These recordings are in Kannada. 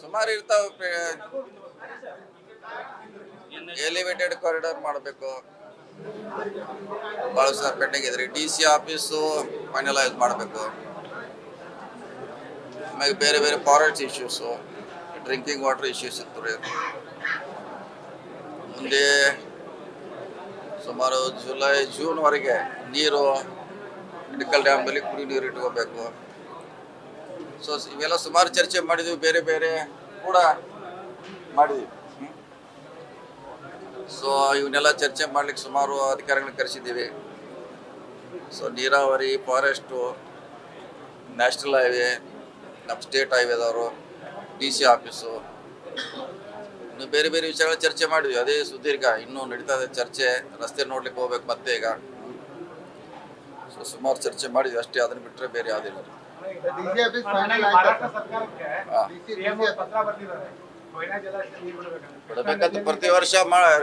ಸುಮಾರು ಇರ್ತಾವೆ. ಎಲಿವೇಟೆಡ್ ಕಾರಿಡಾರ್ ಮಾಡಬೇಕು, ಭಾಳ ಸಹ ಪೆಂಡಿಂಗ್ ಇದ್ರಿ. DC ಆಫೀಸು ಫೈನಲೈಸ್ ಮಾಡಬೇಕು. ಆಮೇಲೆ ಬೇರೆ ಬೇರೆ forest issues, drinking water issues ಇರ್ತವೆ. ಮುಂದೆ ಸುಮಾರು ಜೂನ್ವರೆಗೆ ನೀರು ಮೆಡಿಕಲ್ ಡ್ಯಾಮ್ನಲ್ಲಿ ಕುಡಿ ನೀರು ಇಟ್ಕೋಬೇಕು. ಸೊ ಇವೆಲ್ಲ ಸುಮಾರು ಚರ್ಚೆ ಮಾಡಿದ್ವಿ, ಬೇರೆ ಬೇರೆ ಕೂಡ ಮಾಡಿದ್ವಿ. ಸೊ ಇವನ್ನೆಲ್ಲ ಚರ್ಚೆ ಮಾಡ್ಲಿಕ್ಕೆ ಸುಮಾರು ಅಧಿಕಾರಿಗಳನ್ನ ಕರೆಸಿದ್ದೀವಿ. ಸೊ ನೀರಾವರಿ, ಫಾರೆಸ್ಟು, ನ್ಯಾಷನಲ್ ಹೈವೇ, ನಮ್ಮ ಸ್ಟೇಟ್ ಹೈವೇದವರು, DC ಆಫೀಸು, ಇನ್ನು ಬೇರೆ ಬೇರೆ ವಿಷಯಗಳ ಚರ್ಚೆ ಮಾಡಿದ್ವಿ. ಅದೇ ಸುದೀರ್ಘ ಇನ್ನೂ ನಡೀತಾ ಇದೆ ಚರ್ಚೆ. ರಸ್ತೆ ನೋಡ್ಲಿಕ್ಕೆ ಹೋಗ್ಬೇಕು ಮತ್ತೆ ಈಗ. ಸೊ ಸುಮಾರು ಚರ್ಚೆ ಮಾಡಿದ್ವಿ ಅಷ್ಟೇ, ಅದನ್ನ ಬಿಟ್ಟರೆ ಬೇರೆ ಯಾವುದಿಲ್ಲ. ಬಿಡಬೇಕಂತ ಪ್ರತಿ ವರ್ಷ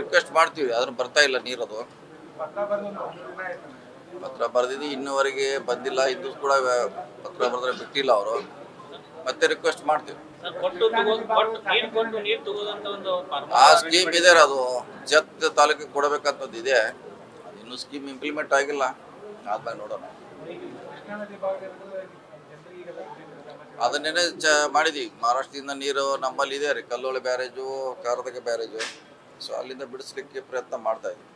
ರಿಕ್ವೆಸ್ಟ್ ಮಾಡ್ತೀವಿ, ಅದನ್ನ ಬರ್ತಾ ಇಲ್ಲ ನೀರದು. ಪತ್ರ ಬರೆದಿದ್ದು ಇನ್ನೂವರೆಗೆ ಬಂದಿಲ್ಲ. ಇಂದು ಕೂಡ ಪತ್ರ ಬರೆದ್ರೆ ಬಿಟ್ಟಿಲ್ಲ ಅವರು. ಮತ್ತೆ ರಿಕ್ವೆಸ್ಟ್ ಮಾಡ್ತೀವಿ. ಆ ಸ್ಕೀಮ್ ಇದೆ, ಅದು ಜತ್ ತಾಲೂಕಿಗೆ ಕೊಡಬೇಕಂತದ್ದು ಇದೆ. ಇನ್ನೂ ಸ್ಕೀಮ್ ಇಂಪ್ಲಿಮೆಂಟ್ ಆಗಿಲ್ಲ, ಆದ್ಮೇಲೆ ನೋಡೋಣ. ಅದನ್ನೇನೆ ಮಾಡಿದ್ವಿ. ಮಹಾರಾಷ್ಟ್ರದಿಂದ ನೀರು ನಮ್ಮಲ್ಲಿ ಇದೆ ರೀ, Kalloli barrage, Karadaga barrage. So ಅಲ್ಲಿಂದ ಬಿಡಿಸ್ಲಿಕ್ಕೆ ಪ್ರಯತ್ನ ಮಾಡ್ತಾ ಇದ್ವಿ.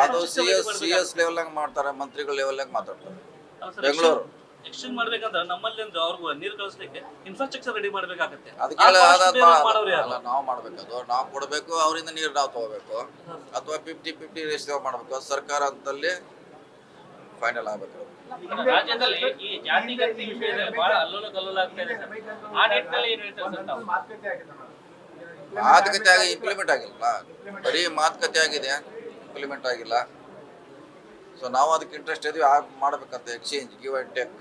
ಅದು CS ಲೆವೆಲ್ನಾಗ ಮಾಡ್ತಾರೆ, ಮಂತ್ರಿಗಳ ಲೆವೆಲ್ನಾಗ ಮಾತಾಡ್ತಾರೆ. ಬೆಂಗಳೂರು ಎಕ್ಸ್ಚೇಂಜ್ ಮಾಡ್ಬೇಕಂದ್ರೆ ನಮ್ಮಲ್ಲಿ ಅಂದ್ರೆ ಅವ್ರಿಗೂ ನೀರು ಕಳಿಸ್ಲಿಕ್ಕೆ ಇನ್ಫ್ರಾಸ್ಟ್ರಕ್ಚರ್ ರೆಡಿ ಮಾಡ್ಬೇಕಾಗತ್ತೆ. ಅದಕ್ಕೆ ನಾವು ಮಾಡ್ಬೇಕದು, ನಾವು ಕೊಡಬೇಕು, ಅವರಿಂದ ನೀರು ನಾವು ತಗೋಬೇಕು, ಅಥವಾ 50-50 ರೇಷಿಯೋ ಮಾಡಬೇಕು. ಸರ್ಕಾರ ಅಂತಲ್ಲಿ ಫೈನಲ್ ಆಗ್ಬೇಕು. ರಾಜ್ಯದಲ್ಲಿ ಈ ಜಾತಿ ಗಣತಿ ವಿಷಯದಲ್ಲಿ ಬಹಳ ಅಲ್ಲೋಲ ಕಲ್ಲೋಲ ಆಗ್ತಾ ಇದೆ ಸರ್. ಆ ನಿಟ್ಟಿನಲ್ಲಿ ಏನು ಹೇಳ್ತಾರೆ ಸರ್ ತಾವು? ಮಾತುಕತೆ ಆಗಿ ಇಂಪ್ಲಿಮೆಂಟ್ ಆಗಿಲ್ಲ, ಬರೀ ಮಾತುಕತೆ ಆಗಿದೆ, ಇಂಪ್ಲಿಮೆಂಟ್ ಆಗಿಲ್ಲ. ಸೊ ನಾವು ಅದಕ್ಕೆ ಇಂಟ್ರೆಸ್ಟ್ ಇದೀವಿ, ಮಾಡ್ಬೇಕಂತ ಎಕ್ಸ್ಚೇಂಜ್, ಗಿವ್ ಅಂಡ್ ಟೇಕ್.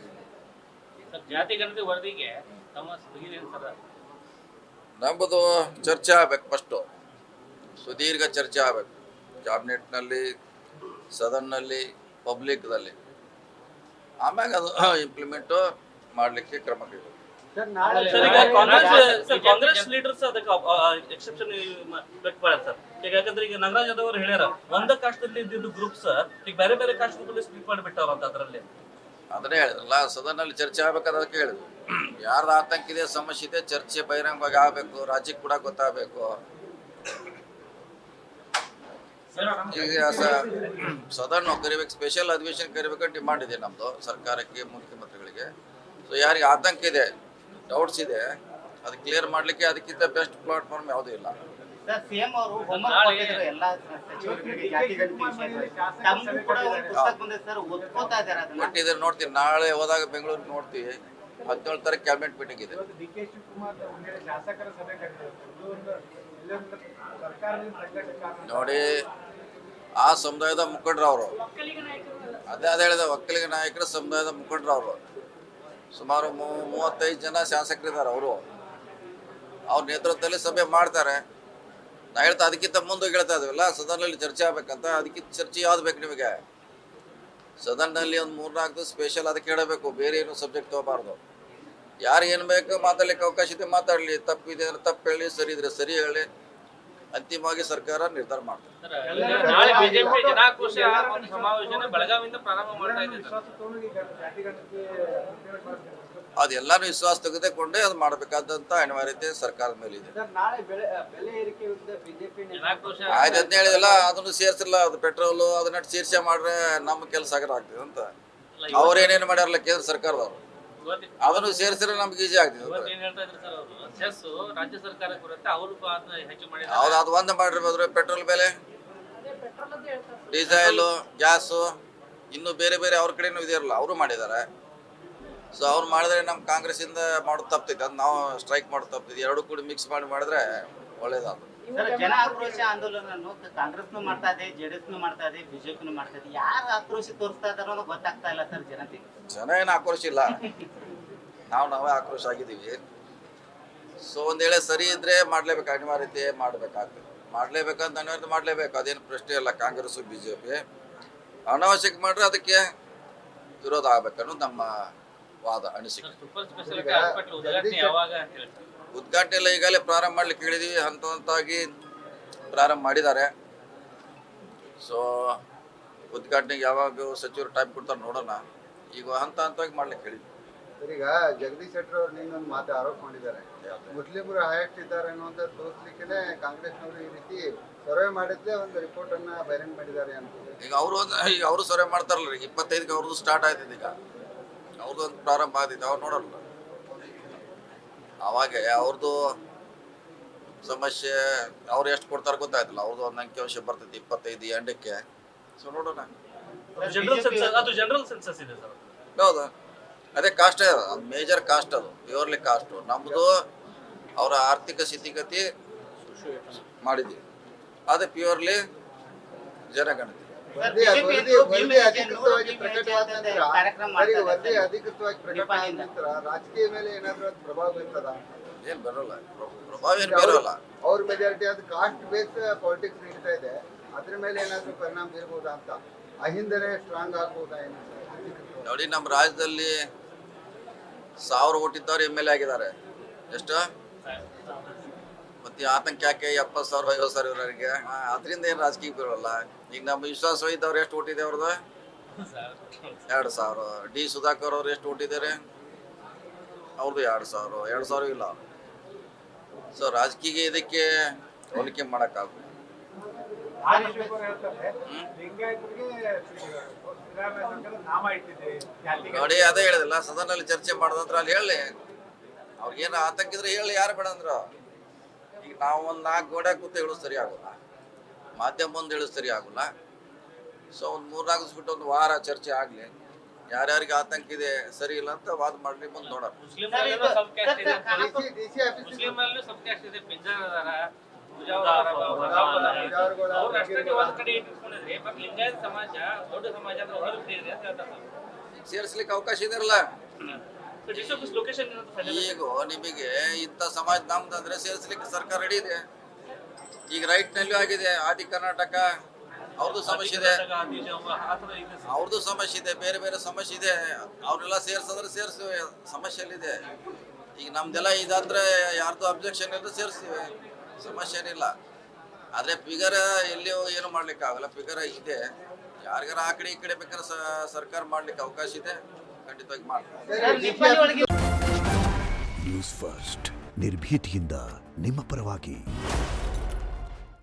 ಜಾತಿ ಗಣತಿ ವರದಿಗೆ ತಮ್ಮ ಏನು ಸರ್? ನಮ್ಮದು ಚರ್ಚೆ ಆಗ್ಬೇಕು, ಫಸ್ಟು ಸುದೀರ್ಘ ಚರ್ಚೆ ಆಗ್ಬೇಕು. ಕ್ಯಾಬಿನೆಟ್ನಲ್ಲಿ, ಸದನ್ನಲ್ಲಿ, ಪಬ್ಲಿಕ್ದಲ್ಲಿ. ಆಮ್ಯಾಗ ಅದು ಇಂಪ್ಲಿಮೆಂಟು ಮಾಡಲಿಕ್ಕೆ ಕ್ರಮ ಕೈಗೊಳ್ಳಿ. ಕಾಂಗ್ರೆಸ್ ಲೀಡರ್ಸ್ ಅದಕ್ಕೆ ಎಕ್ಸೆಪ್ಷನ್ ವ್ಯಕ್ತಪಡ್ಯಾರ ಸರ್. ಈಗ ಯಾಕಂದ್ರೆ ಈಗ ನಾಗರಾಜ್ ಯಾದವ್ ಅವರು ಹೇಳ್ಯಾರ, ಒಂದ ಕಾಸ್ಟಲ್ಲಿ ಇದ್ದಿದ್ದು ಗ್ರೂಪ್ಸ್ ಈಗ ಬೇರೆ ಬೇರೆ ಕಾಸ್ಟ್ ಸ್ಪ್ಲಿಟ್ ಮಾಡಿಬಿಟ್ಟವ್ರ ಅಂತ. ಅದರಲ್ಲಿ ಅದನ್ನೇ ಹೇಳಿದ್ರಲ್ಲ, ಸದನಲ್ಲಿ ಚರ್ಚೆ ಆಗ್ಬೇಕಾದ್ರೆ ಅದಕ್ಕೆ ಹೇಳಿದ್ರು. ಯಾರ್ದು ಆತಂಕ ಇದೆ, ಸಮಸ್ಯೆ ಇದೆ, ಚರ್ಚೆ ಬಹಿರಂಗವಾಗಿ ಆಗಬೇಕು, ರಾಜ್ಯಕ್ಕೆ ಕೂಡ ಗೊತ್ತಾಗಬೇಕು. ಈಗ ಸದನ್ ಕರಿಬೇಕು, ಸ್ಪೆಷಲ್ ಅಧಿವೇಶನ ಕರಿಬೇಕಂತ ಡಿಮಾಂಡ್ ಇದೆ ನಮ್ಮದು ಸರ್ಕಾರಕ್ಕೆ, ಮುಖ್ಯಮಂತ್ರಿಗಳಿಗೆ. ಸೊ ಯಾರಿಗೆ ಆತಂಕ ಇದೆ, ಡೌಟ್ಸ್ ಇದೆ, ಅದು ಕ್ಲಿಯರ್ ಮಾಡಲಿಕ್ಕೆ ಅದಕ್ಕಿಂತ ಬೆಸ್ಟ್ ಪ್ಲಾಟ್ಫಾರ್ಮ್ ಯಾವುದೂ ಇಲ್ಲ. ಕೊಟ್ಟಿದ್ದಾರೆ, ನೋಡ್ತೀವಿ. ನಾಳೆ ಹೋದಾಗ ಬೆಂಗಳೂರಿಗೆ ನೋಡ್ತೀವಿ. 17 ತಾರೀಕು ಕ್ಯಾಬಿನೆಟ್ ಮೀಟಿಂಗ್ ಇದೆ. ನೋಡಿ, ಆ ಸಮುದಾಯದ ಮುಖಂಡರು ಅವರು, ಅದೇ ಹೇಳಿದ ಒಕ್ಕಲಿಗ ನಾಯಕರ ಸಮುದಾಯದ ಮುಖಂಡರು ಅವರು. ಸುಮಾರು 35 ಜನ ಶಾಸಕರಿದ್ದಾರೆ. ಅವ್ರ ನೇತೃತ್ವದಲ್ಲಿ ಸಭೆ ಮಾಡ್ತಾರೆ. ನಾ ಹೇಳ್ತಾ ಅದಕ್ಕಿಂತ ಮುಂದೆ ಹೇಳ್ತಾ ಇದ್ದೀವಲ್ಲ, ಸದನಲ್ಲಿ ಚರ್ಚೆ ಆಗ್ಬೇಕಂತ. ಅದಕ್ಕಿಂತ ಚರ್ಚೆ ಯಾವ್ದು ಬೇಕು ನಿಮಗೆ? ಸದನ್ನಲ್ಲಿ ಒಂದು 3-4 ಸ್ಪೆಷಲ್ ಅದಕ್ಕೆ ಹೇಳಬೇಕು, ಬೇರೆ ಏನು ಸಬ್ಜೆಕ್ಟ್ ತಗೋಬಾರ್ದು. ಯಾರು ಏನು ಬೇಕು ಮಾತಾಡ್ಲಿಕ್ಕೆ ಅವಕಾಶ ಇದೆ ಮಾತಾಡಲಿ, ತಪ್ಪಿದೆ ಅಂದ್ರೆ ತಪ್ಪು ಹೇಳಿ, ಸರಿ ಇದ್ರೆ ಸರಿ ಹೇಳಿ. ಅಂತಿಮವಾಗಿ ಸರ್ಕಾರ ನಿರ್ಧಾರ ಮಾಡ್ತಾರೆ. ನಾಳೆ ಬಿಜೆಪಿ ಜನಾಕ್ರೋಶ ಸಮಾವೇಶನ ಬೆಳಗಾವಿಯಿಂದ ಪ್ರಾರಂಭ ಮಾಡ್ತಾ ಇದೆ. ಅದೆಲ್ಲಾನು ವಿಶ್ವಾಸ ತೆಗೆದುಕೊಂಡೇ ಅದು ಮಾಡಬೇಕಾದಂತ ಅನಿವಾರ್ಯತೆ ಸರ್ಕಾರದ ಮೇಲೆ ಇದೆ. ಆಯ್ತು, ಅದನ್ನ ಹೇಳಿದಲ್ಲ, ಅದನ್ನು ಸೇರ್ಸಿಲ್ಲ. ಅದು ಪೆಟ್ರೋಲು ಅದನ್ನ ಸೇರ್ಸೆ ಮಾಡ್ರೆ ನಮ್ಮ ಕೆಲಸ ಆಗ್ತದೆ ಅಂತ ಅವ್ರೇನೇನು ಮಾಡ್ಯಾರಲ್ಲ ಕೇಂದ್ರ ಸರ್ಕಾರದವ್ರು, ಅದನ್ನು ಸೇರಿಸಿದ್ರೆ ನಮ್ಗೆ ಈಜಿ ಆಗ್ತದೆ. ಹೌದು, ಅದು ಒಂದು ಮಾಡಿರ್ಬೋದ್ರೆ ಪೆಟ್ರೋಲ್ ಬೆಲೆ, ಡೀಸೆಲ್, ಗ್ಯಾಸು, ಇನ್ನು ಬೇರೆ ಬೇರೆ ಅವ್ರ ಕಡೆನೂ ಇದೆಯಲ್ಲ, ಅವರು ಮಾಡಿದ್ದಾರೆ. ಸೊ ಅವ್ರು ಮಾಡಿದ್ರೆ ನಮ್ಮ ಕಾಂಗ್ರೆಸ್ಸಿಂದ ಮಾಡೋದು ತಪ್ತೈತೆ, ಅದು ನಾವು ಸ್ಟ್ರೈಕ್ ಮಾಡೋದು ತಪ್ತೈತಿ. ಎರಡು ಕೂಡ ಮಿಕ್ಸ್ ಮಾಡಿದ್ರೆ ಒಳ್ಳೇದಾದ್ರು. ಜನ ಆಕ್ರೋಶ ಆಂದೋಲನ ಕಾಂಗ್ರೆಸ್ನು ಮಾಡ್ತಾ ಇದೆ, JDS ಮಾಡ್ತಾ ಇದೆ, ಬಿಜೆಪಿನೂ ಮಾಡ್ತಾ ಇದೆ. ಯಾರು ಆಕ್ರೋಶ ತೋರಿಸ್ತಾ ಇದಾರೋ ಅನ್ನೋದು ಗೊತ್ತಾಗ್ತಾ ಇಲ್ಲ ಸರ್ ಜನತೆಗೆ. ಜನ ಏನು ಆಕ್ರೋಶ ಇಲ್ಲ, ನಾವೇ ಆಕ್ರೋಶ ಆಗಿದ್ದೀವಿ. ಸೊ ಒಂದ್ ವೇಳೆ ಸರಿ ಇದ್ರೆ ಮಾಡ್ಲೇಬೇಕು, ಅನಿವಾರ್ಯತೆ ಮಾಡ್ಬೇಕಾಗ್ತದೆ. ಮಾಡ್ಲೇಬೇಕಂತ ಅನಿವಾರ್ಯತೆ ಮಾಡ್ಲೇಬೇಕು, ಅದೇನು ಪ್ರಶ್ನೆ ಇಲ್ಲ. ಕಾಂಗ್ರೆಸ್ BJP ಅನಾವಶ್ಯಕ ಮಾಡ್ರೆ ಅದಕ್ಕೆ ವಿರೋಧ ಆಗ್ಬೇಕನ್ನೋದು ನಮ್ಮ ವಾದ ಅನಿಸಿಕೆ. ಸೂಪರ್ ಸ್ಪೆಷಾಲಿಟಿ ಹಾಸ್ಪಿಟಲ್ ಉದ್ಘಾಟನೆ ಯಾವಾಗ ಅಂತ ಹೇಳಿ ಸರ್? ಉದ್ಘಾಟನೆ ಎಲ್ಲ ಈಗಾಗಲೇ ಪ್ರಾರಂಭ ಮಾಡ್ಲಿಕ್ಕೆ ಹೇಳಿದ್ವಿ, ಹಂತ ಹಂತವಾಗಿ ಪ್ರಾರಂಭ ಮಾಡಿದ್ದಾರೆ. ಸೊ ಉದ್ಘಾಟನೆಗೆ ಯಾವಾಗ ಸಚಿವರು ಟೈಮ್ ಕೊಡ್ತಾರೆ ನೋಡೋಣ. ಈಗ ಹಂತ ಹಂತವಾಗಿ ಮಾಡ್ಲಿಕ್ಕೆ ಹೇಳಿದ್ವಿ. ಈಗ ಜಗದೀಶ್ ಶೆಟ್ಟರ್ ಅವ್ರು ಇನ್ನೊಂದು ಮಾತು ಆರೋಪ ಮಾಡಿದ್ದಾರೆ, ಮುಸ್ಲಿಮರು ಹೈಯೆಸ್ಟ್ ಇದ್ದಾರೆ ಅನ್ನುವಂಥ ತೋರಿಸ್ಲಿಕ್ಕೆ ಕಾಂಗ್ರೆಸ್ನವರು ಈ ರೀತಿ ಸರ್ವೆ ಮಾಡಿದ್ದೇ ಒಂದು ರಿಪೋರ್ಟ್ ಅನ್ನ ಬಹಿರಂಗ ಮಾಡಿದ್ದಾರೆ ಅಂತ. ಈಗ ಅವರು ಸರ್ವೆ ಮಾಡ್ತಾರಲ್ಲ, ಈಗ 25ಕ್ಕೆ ಅವ್ರದ್ದು ಸ್ಟಾರ್ಟ್ ಆಯ್ತದೆ. ಈಗ ಅವ್ರದ್ದು ಒಂದು ಪ್ರಾರಂಭ ಆದಿತ್ತು, ಅವ್ರು ನೋಡಲ್ಲ. ಅವಾಗ ಅವ್ರದ್ದು ಸಮಸ್ಯೆ ಅವ್ರು ಎಷ್ಟು ಕೊಡ್ತಾರೆ ಗೊತ್ತಾಯ್ತಲ್ಲ. ಅವ್ರದ್ದು ಒಂದು ಅಂಕಿಅಂಶ ಬರ್ತೈತಿ 25 ಎಂಡಕ್ಕೆ. ಸೊ ನೋಡೋಣ. ಅದು ಜನರಲ್ ಸೆನ್ಸಸ್ ಇದೆ ಸರ್. ಹೌದು, ಅದೇ ಕಾಸ್ಟ್, ಮೇಜರ್ ಕಾಸ್ಟ್, ಅದು ಪ್ಯೂರ್ಲಿ ಕಾಸ್ಟ್. ನಮ್ಮದು ಅವರ ಆರ್ಥಿಕ ಸ್ಥಿತಿಗತಿ ಮಾಡಿದ್ವಿ, ಅದೇ ಪ್ಯೂರ್ಲಿ ಜನಗಣತಿ. ವರದಿ ಅಧಿಕೃತವಾಗಿ ಪ್ರಕಟವಾದ ನಂತರ ರಾಜಕೀಯ ಮೇಲೆ ಏನಾದ್ರೂ ಅದು ಪ್ರಭಾವ ಬೀರ್ತದ? ಏನ್ ಬರೋಲ್ಲ, ಪ್ರಭಾವ ಏನು ಬೀರೋಲ್ಲ. ಅವ್ರ ಮೆಜಾರಿಟಿ ಅದು ಕಾಸ್ಟ್ ಬೇಸ್ ಪಾಲಿಟಿಕ್ಸ್ ನಡೀತಾ ಇದೆ, ಅದ್ರ ಮೇಲೆ ಏನಾದ್ರೂ ಪರಿಣಾಮ ಬೀರ್ಬೋದಾ ಅಂತ, ಅಹಿಂದನೇ ಸ್ಟ್ರಾಂಗ್ ಆಗ್ಬೋದಾ ಏನು? ನೋಡಿ, ನಮ್ಮ ರಾಜ್ಯದಲ್ಲಿ 1000 ಓಟ್ ಇದ್ದವ್ರು MLA ಆಗಿದ್ದಾರೆ. ಎಷ್ಟು? ಮತ್ತೆ ಆತಂಕ ಯಾಕೆ 70,000 50,000 ಇವರಿಗೆ? ಅದರಿಂದ ಏನು ರಾಜಕೀಯ ಬೀರೋಲ್ಲ. ಈಗ ನಮ್ಮ ವಿಶ್ವಾಸ ಇದ್ದವ್ರು ಎಷ್ಟು ಓಟ್ ಇದೆ ಅವ್ರದ್ದು? 2,000. ಡಿ ಸುಧಾಕರ್ ಅವ್ರು ಎಷ್ಟು ಓಟ್ ಇದ್ದಾರೆ? ಅವ್ರದ್ದು 2,000 ಇಲ್ಲ. ಸೊ ರಾಜಕೀಯ ಇದಕ್ಕೆ ಹೋಲಿಕೆ ಮಾಡೋಕ್ಕಾಗಲ್ಲ. ನೋಡಿ, ಅದೇ ಹೇಳಿದಿಲ್ಲ, ಸದನಲ್ಲಿ ಚರ್ಚೆ ಮಾಡೋದಂದ್ರೆ ಅಲ್ಲಿ ಹೇಳಿ, ಅವ್ರಿಗೇನು ಆತಂಕ ಇದ್ರೆ ಹೇಳಿ, ಯಾರು ಬೇಡ ಅಂದ್ರು. ಈಗ ನಾವು ಒಂದು 4 ಗೋಡೆ ಕೂತು ಹೇಳೋದು ಸರಿ ಆಗೋಲ್ಲ, ಮಾಧ್ಯಮ ಮುಂದೆ ಹೇಳೋದು ಸರಿ ಆಗೋಲ್ಲ. ಸೊ ಒಂದು 3-4 ದಿವಸ ಬಿಟ್ಟು ಒಂದು ವಾರ ಚರ್ಚೆ ಆಗಲಿ, ಯಾರ್ಯಾರಿಗೆ ಆತಂಕ ಇದೆ ಸರಿ ಇಲ್ಲ ಅಂತ ವಾದ ಮಾಡಲಿ, ಮುಂದೆ ನೋಡೋಣ. ಸೇರಿಸ್ಲಿಕ್ಕೆ ಅವಕಾಶ ಇದೆಯಲ್ಲ. ಈಗ ನಿಮಗೆ ಇಂಥ ಸಮಾಜ ನಮ್ದಂದ್ರೆ ಸೇರಿಸ್ಲಿಕ್ಕೆ ಸರ್ಕಾರ ರೆಡಿ ಇದೆ. ಈಗ ರೈಟ್ನಲ್ಲೂ ಆಗಿದೆ. ಆದಿ ಕರ್ನಾಟಕ ಅವ್ರದ್ದು ಸಮಸ್ಯೆ ಇದೆ, ಅವ್ರದ್ದು ಸಮಸ್ಯೆ ಇದೆ, ಬೇರೆ ಬೇರೆ ಸಮಸ್ಯೆ ಇದೆ. ಅವ್ರೆಲ್ಲ ಸೇರ್ಸಂದ್ರೆ ಸೇರಿಸುವೆ, ಸಮಸ್ಯೆಯಲ್ಲಿದೆ. ಈಗ ನಮ್ದೆಲ್ಲ ಇದಂದ್ರೆ ಯಾರ್ದು ಅಬ್ಜೆಕ್ಷನ್ ಇದ್ರೆ ಸೇರಿಸ್ತೀವಿ, ಸಮಸ್ಯೆ ಏನಿಲ್ಲ. ಆದರೆ ಫಿಗರ್ ಎಲ್ಲಿಯೂ ಏನು ಮಾಡ್ಲಿಕ್ಕೆ ಆಗಲ್ಲ. ಫಿಗರ್ ಇದೆ, ಯಾರಿಗಾರ ಆ ಕಡೆ ಈ ಕಡೆ ಬೇಕಾದ್ರೆ ಸರ್ಕಾರ ಮಾಡ್ಲಿಕ್ಕೆ ಅವಕಾಶ ಇದೆ, ಖಂಡಿತವಾಗಿ ಮಾಡ್ತೀವಿ. ನ್ಯೂಸ್ ಫಸ್ಟ್ ನಿರ್ಭೀತಿಯಿಂದ ನಿಮ್ಮ ಪರವಾಗಿ.